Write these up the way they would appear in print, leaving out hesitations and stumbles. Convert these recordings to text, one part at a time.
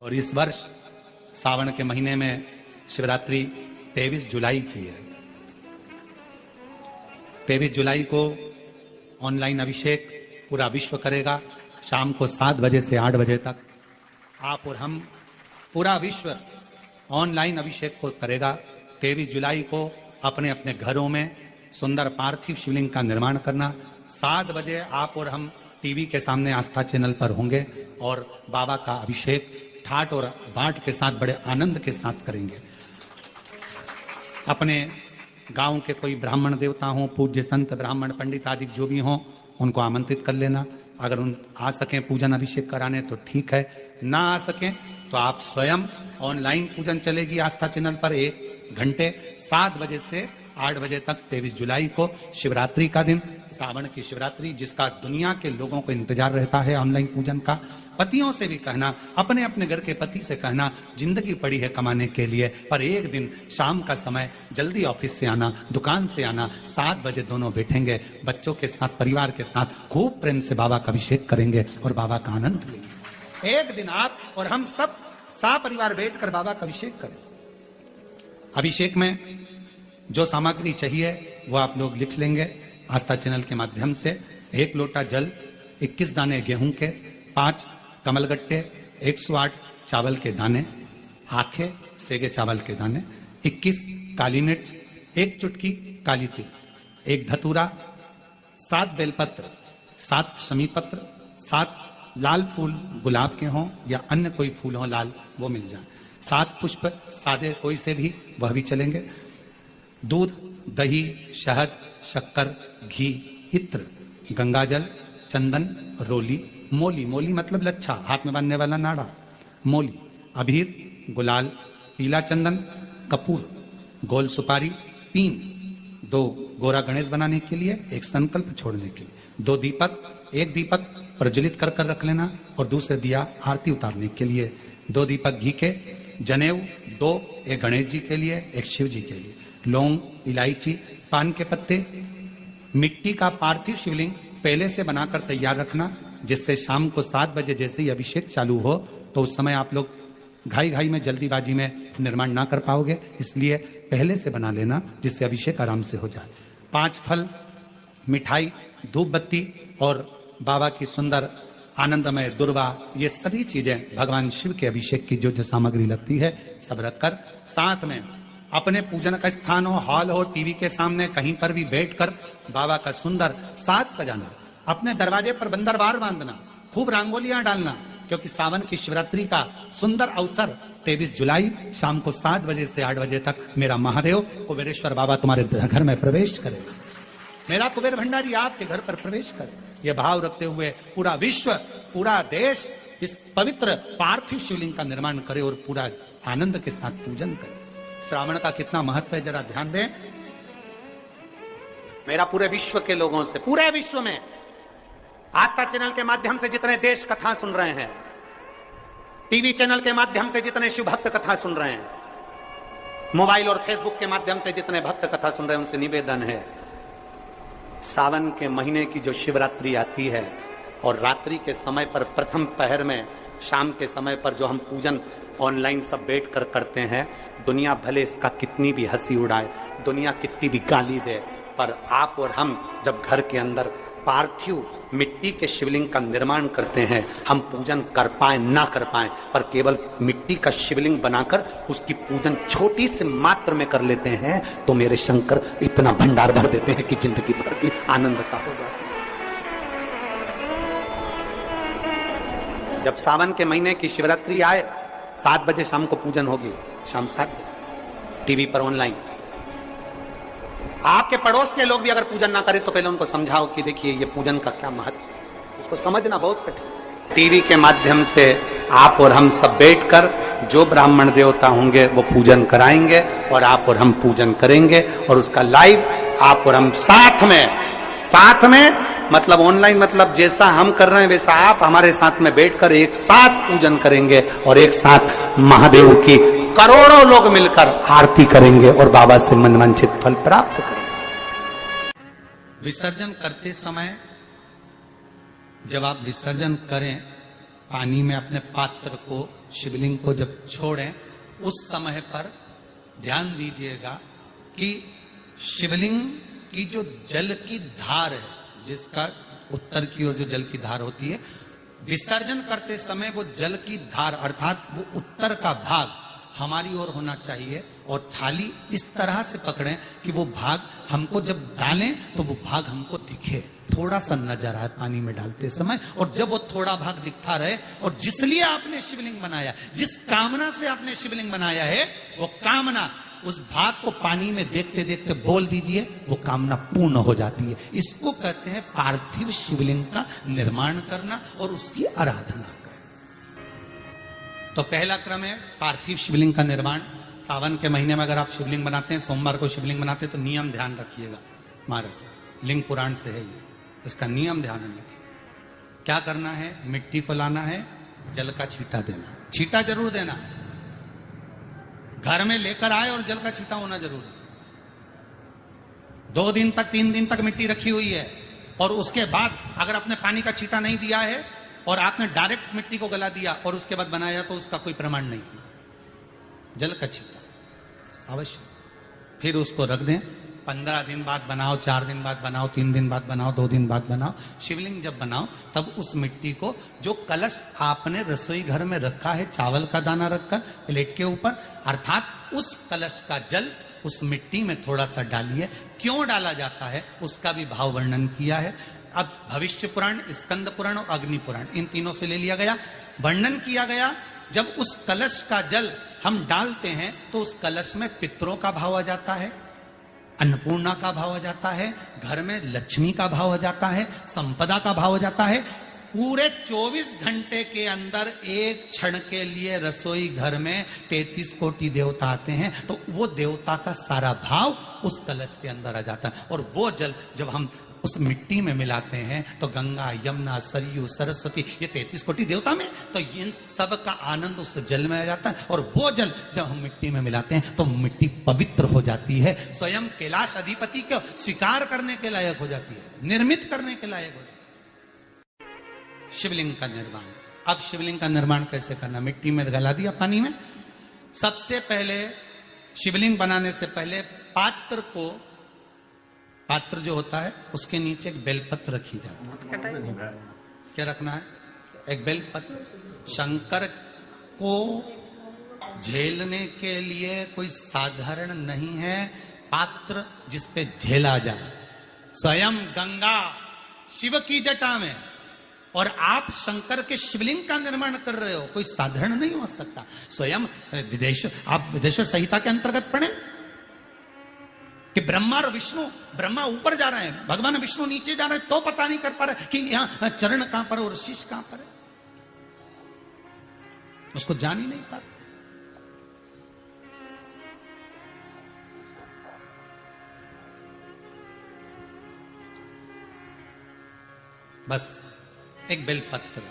और इस वर्ष सावन के महीने में शिवरात्रि 23 जुलाई की है। 23 जुलाई को ऑनलाइन अभिषेक पूरा विश्व करेगा। शाम को 7 बजे से 8 बजे तक आप और हम पूरा विश्व ऑनलाइन अभिषेक को करेगा। 23 जुलाई को अपने अपने घरों में सुंदर पार्थिव शिवलिंग का निर्माण करना। 7 बजे आप और हम टीवी के सामने आस्था चैनल पर होंगे और बाबा का अभिषेक ठाट और बाट के साथ बड़े आनंद के साथ करेंगे। अपने गांव के कोई ब्राह्मण देवता हों, पूज्य संत ब्राह्मण पंडित आदि जो भी हों, उनको आमंत्रित कर लेना। अगर उन आ सकें पूजन अभिषेक कराने तो ठीक है, ना आ सकें तो आप स्वयं ऑनलाइन पूजन चलेगी आस्था चैनल पर 1 घंटे 7 बजे से 8 बजे तक 23 जुलाई को शिवरात्रि का दिन, सावन की शिवरात्रि जिसका दुनिया के लोगों को इंतजार रहता है ऑनलाइन पूजन का। पतियों से भी कहना, अपने अपने घर के पति से कहना, जिंदगी पड़ी है कमाने के लिए, पर एक दिन शाम का समय जल्दी ऑफिस से आना, दुकान से आना, 7 बजे दोनों बैठेंगे बच्चों के साथ, परिवार के साथ, खूब प्रेम से बाबा का अभिषेक करेंगे और बाबा का आनंद लेंगे। एक दिन आप और हम सब परिवार बैठकर बाबा का अभिषेक करें। अभिषेक में जो सामग्री चाहिए वो आप लोग लिख लेंगे आस्था चैनल के माध्यम से। 1 लोटा जल, 21 दाने गेहूं के, 5 कमलगट्टे, 108 चावल के दाने, आखे सेगे चावल के दाने, 21 काली मिर्च, 1 चुटकी काली तिल, 1 धतूरा, 7 बेलपत्र, 7 शमी पत्र, 7 लाल फूल गुलाब के हों या अन्य कोई फूल हो लाल वो मिल जाए, 7 पुष्प सादे कोई से भी वह भी चलेंगे, दूध, दही, शहद, शक्कर, घी, इत्र, गंगाजल, चंदन, रोली, मोली, मोली मतलब लच्छा, हाथ में बांधने वाला नाड़ा, मोली, अबीर, गुलाल, पीला चंदन, कपूर, गोल सुपारी, 2 गोरा गणेश बनाने के लिए, 1 संकल्प छोड़ने के लिए, 2 दीपक, 1 दीपक प्रज्वलित कर रख लेना और दूसरे दिया आरती उतारने के लिए, 2 दीपक घी के, जनेऊ 2, 1 गणेश जी के लिए, 1 शिव जी के लिए, लौंग, इलायची, पान के पत्ते, मिट्टी का पार्थिव शिवलिंग पहले से बनाकर तैयार रखना, जिससे शाम को 7 बजे जैसे ही अभिषेक चालू हो तो उस समय आप लोग घाई में जल्दीबाजी में निर्माण ना कर पाओगे, इसलिए पहले से बना लेना जिससे अभिषेक आराम से हो जाए। 5 फल, मिठाई, धूप बत्ती और बाबा की सुंदर आनंदमय दुर्वा, ये सभी चीजें भगवान शिव के अभिषेक की जो सामग्री लगती है सब रखकर, साथ में अपने पूजन का स्थान हो, हॉल हो, टीवी के सामने कहीं पर भी बैठकर बाबा का सुंदर साज सजाना, अपने दरवाजे पर बंदरवार बांधना, खूब रंगोलियां डालना, क्योंकि सावन की शिवरात्रि का सुंदर अवसर 23 जुलाई शाम को 7 बजे से 8 बजे तक मेरा महादेव कुबेरेश्वर बाबा तुम्हारे घर में प्रवेश करेगा, मेरा कुबेर भंडारी आपके घर पर प्रवेश करे। यह भाव रखते हुए पूरा विश्व, पूरा देश इस पवित्र पार्थिव शिवलिंग का निर्माण करे और पूरा आनंद के साथ पूजन करे। श्रावण का कितना महत्व है जरा ध्यान दें। मेरा पूरे विश्व के लोगों से, पूरे विश्व में आस्था चैनल के माध्यम से जितने देश कथा सुन रहे हैं, टीवी चैनल के माध्यम से जितने शिव भक्त कथा सुन रहे हैं, मोबाइल और फेसबुक के माध्यम से जितने भक्त कथा सुन रहे हैं, उनसे निवेदन है, सावन के महीने की जो शिवरात्रि आती है और रात्रि के समय पर प्रथम पहर में शाम के समय पर जो हम पूजन ऑनलाइन सब बैठ कर करते हैं, दुनिया भले इसका कितनी भी हंसी उड़ाए, दुनिया कितनी भी गाली दे, पर आप और हम जब घर के अंदर पार्थिव मिट्टी के शिवलिंग का निर्माण करते हैं, हम पूजन कर पाए ना कर पाए, पर केवल मिट्टी का शिवलिंग बनाकर उसकी पूजन छोटी से मात्र में कर लेते हैं तो मेरे शंकर इतना भंडार भर देते हैं कि जिंदगी भर की आनंद का हो जाता है। जब सावन के महीने की शिवरात्रि आए, 7 बजे शाम को पूजन होगी, शाम 7 बजे टीवी पर ऑनलाइन। आपके पड़ोस के लोग भी अगर पूजन ना करें तो पहले उनको समझाओ कि देखिए ये पूजन का क्या महत्व, उसको समझना बहुत कठिन। टीवी के माध्यम से आप और हम सब बैठकर जो ब्राह्मण देवता होंगे वो पूजन कराएंगे और आप और हम पूजन करेंगे और उसका लाइव आप और हम साथ में मतलब ऑनलाइन, मतलब जैसा हम कर रहे हैं वैसा आप हमारे साथ में बैठकर एक साथ पूजन करेंगे और एक साथ महादेव की करोड़ों लोग मिलकर आरती करेंगे और बाबा से मनवांछित फल प्राप्त करेंगे। विसर्जन करते समय जब आप विसर्जन करें पानी में अपने पात्र को, शिवलिंग को जब छोड़ें, उस समय पर ध्यान दीजिएगा कि शिवलिंग की जो जल की धार है, जिसका उत्तर की ओर जो जल की धार होती है, विसर्जन करते समय वो जल की धार अर्थात वो उत्तर का भाग हमारी ओर होना चाहिए और थाली इस तरह से पकड़ें कि वो भाग हमको जब डालें तो वो भाग हमको दिखे, थोड़ा सा नजर आए पानी में डालते समय। और जब वो थोड़ा भाग दिखता रहे, और जिसलिए आपने शिवलिंग बनाया, जिस कामना से आपने शिवलिंग बनाया है, वो कामना उस भाग को पानी में देखते देखते बोल दीजिए, वो कामना पूर्ण हो जाती है। इसको कहते हैं पार्थिव शिवलिंग का निर्माण करना और उसकी आराधना करना। तो पहला क्रम है पार्थिव शिवलिंग का निर्माण। सावन के महीने में अगर आप शिवलिंग बनाते हैं, सोमवार को शिवलिंग बनाते हैं, तो नियम ध्यान रखिएगा महाराज, लिंग पुराण से है ये, इसका नियम ध्यान रखिए। क्या करना है? मिट्टी को लाना है, जल का छींटा देना, छींटा जरूर देना, घर में लेकर आए और जल का छींटा होना जरूरी है। 2 दिन तक 3 दिन तक मिट्टी रखी हुई है और उसके बाद अगर आपने पानी का छींटा नहीं दिया है और आपने डायरेक्ट मिट्टी को गला दिया और उसके बाद बनाया, तो उसका कोई प्रमाण नहीं। जल का छींटा अवश्य। फिर उसको रख दें, 15 दिन बाद बनाओ, 4 दिन बाद बनाओ, 3 दिन बाद बनाओ, 2 दिन बाद बनाओ। शिवलिंग जब बनाओ तब उस मिट्टी को, जो कलश आपने रसोई घर में रखा है, चावल का दाना रखकर प्लेट के ऊपर, अर्थात उस कलश का जल उस मिट्टी में थोड़ा सा डालिए। क्यों डाला जाता है उसका भी भाव वर्णन किया है। अब भविष्य पुराण, स्कंद पुराण और अग्नि पुराण, इन तीनों से ले लिया गया, वर्णन किया गया। जब उस कलश का जल हम डालते हैं तो उस कलश में पितरों का भाव आ जाता है, अन्नपूर्णा का भाव आ जाता है, घर में लक्ष्मी का भाव आ जाता है, संपदा का भाव आ जाता है। पूरे 24 घंटे के अंदर एक क्षण के लिए रसोई घर में 33 कोटि देवता आते हैं, तो वो देवता का सारा भाव उस कलश के अंदर आ जाता है। और वो जल जब हम उस मिट्टी में मिलाते हैं तो गंगा, यमुना, सरयू, सरस्वती, ये 33 कोटि देवता में, तो इन सब का आनंद उस जल में आ जाता है। और वो जल जब हम मिट्टी में मिलाते हैं तो मिट्टी पवित्र हो जाती है, स्वयं कैलाश अधिपति को स्वीकार करने के लायक हो जाती है, निर्मित करने के लायक हो जाती है। शिवलिंग का निर्माण। अब शिवलिंग का निर्माण कैसे करना? मिट्टी में गला दिया पानी में। सबसे पहले शिवलिंग बनाने से पहले पात्र जो होता है उसके नीचे एक बेलपत्र रखी जाती है। क्या रखना है? एक बेलपत्र। शंकर को झेलने के लिए कोई साधारण नहीं है पात्र जिसपे झेला जाए। स्वयं गंगा शिव की जटा में, और आप शंकर के शिवलिंग का निर्माण कर रहे हो, कोई साधारण नहीं हो सकता। स्वयं आप विदेश्वर संहिता के अंतर्गत पढ़े कि ब्रह्मा और विष्णु, ब्रह्मा ऊपर जा रहे हैं, भगवान विष्णु नीचे जा रहे हैं, तो पता नहीं कर पा रहे कि यहां चरण कहां पर और शीश कहां पर है, उसको जान ही नहीं पा रहे। बस एक बेलपत्र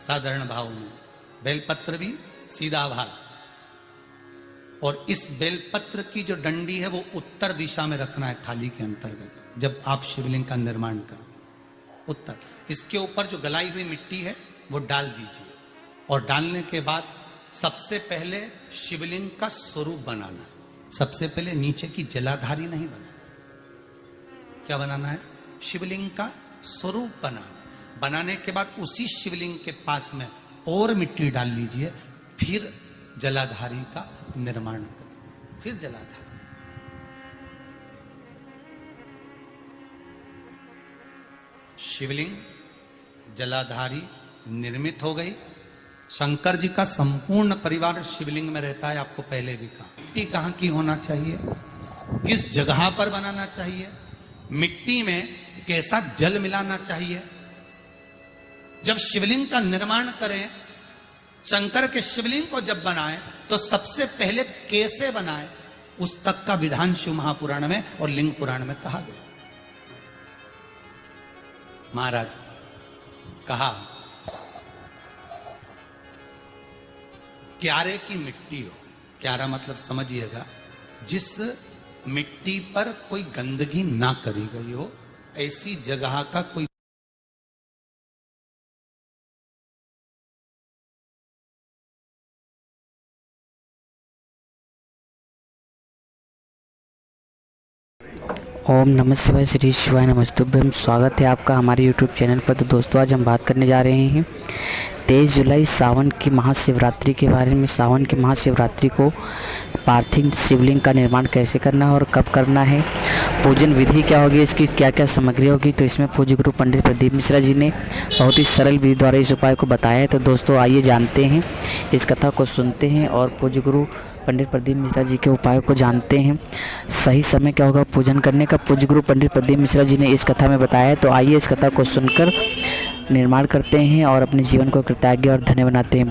साधारण भाव में, बेलपत्र भी सीधा भाग, और इस बेलपत्र की जो डंडी है वो उत्तर दिशा में रखना है थाली के अंतर्गत। जब आप शिवलिंग का निर्माण करें, उत्तर, इसके ऊपर जो गलाई हुई मिट्टी है वो डाल दीजिए। और डालने के बाद सबसे पहले शिवलिंग का स्वरूप बनाना है। सबसे पहले नीचे की जलाधारी नहीं बनाना। क्या बनाना है? शिवलिंग का स्वरूप बनाना। बनाने के बाद उसी शिवलिंग के पास में और मिट्टी डाल लीजिए, फिर जलाधारी का निर्माण करें, फिर जलाधारी। शिवलिंग जलाधारी निर्मित हो गई। शंकर जी का संपूर्ण परिवार शिवलिंग में रहता है, आपको पहले भी कहा। मिट्टी कहां की होना चाहिए, किस जगह पर बनाना चाहिए, मिट्टी में कैसा जल मिलाना चाहिए। जब शिवलिंग का निर्माण करें, शंकर के शिवलिंग को जब बनाए, तो सबसे पहले कैसे बनाए उस तक का विधान शिव महापुराण में और लिंग पुराण में कहा गया। महाराज कहा, क्यारे की मिट्टी हो, क्यारा मतलब समझिएगा, जिस मिट्टी पर कोई गंदगी ना करी गई हो, ऐसी जगह का कोई ओम नमः शिवाय, श्री शिवाय नमस्तुभ्यम। स्वागत है आपका हमारे YouTube चैनल पर। तो दोस्तों, आज हम बात करने जा रहे हैं 23 जुलाई सावन की महाशिवरात्रि के बारे में। सावन की महाशिवरात्रि को पार्थिव शिवलिंग का निर्माण कैसे करना है और कब करना है, पूजन विधि क्या होगी, इसकी क्या क्या सामग्री होगी। तो इसमें पूज्य गुरु पंडित प्रदीप मिश्रा जी ने बहुत ही सरल विधि द्वारा इस उपाय को बताया है। तो दोस्तों, आइए जानते हैं, इस कथा को सुनते हैं और पूज्य गुरु पंडित प्रदीप मिश्रा जी के उपायों को जानते हैं। सही समय क्या होगा पूजन करने का, पूज्य गुरु पंडित प्रदीप मिश्रा जी ने इस कथा में बताया है। तो आइए इस कथा को सुनकर निर्माण करते हैं और अपने जीवन को कृतज्ञ और धन्य बनाते हैं।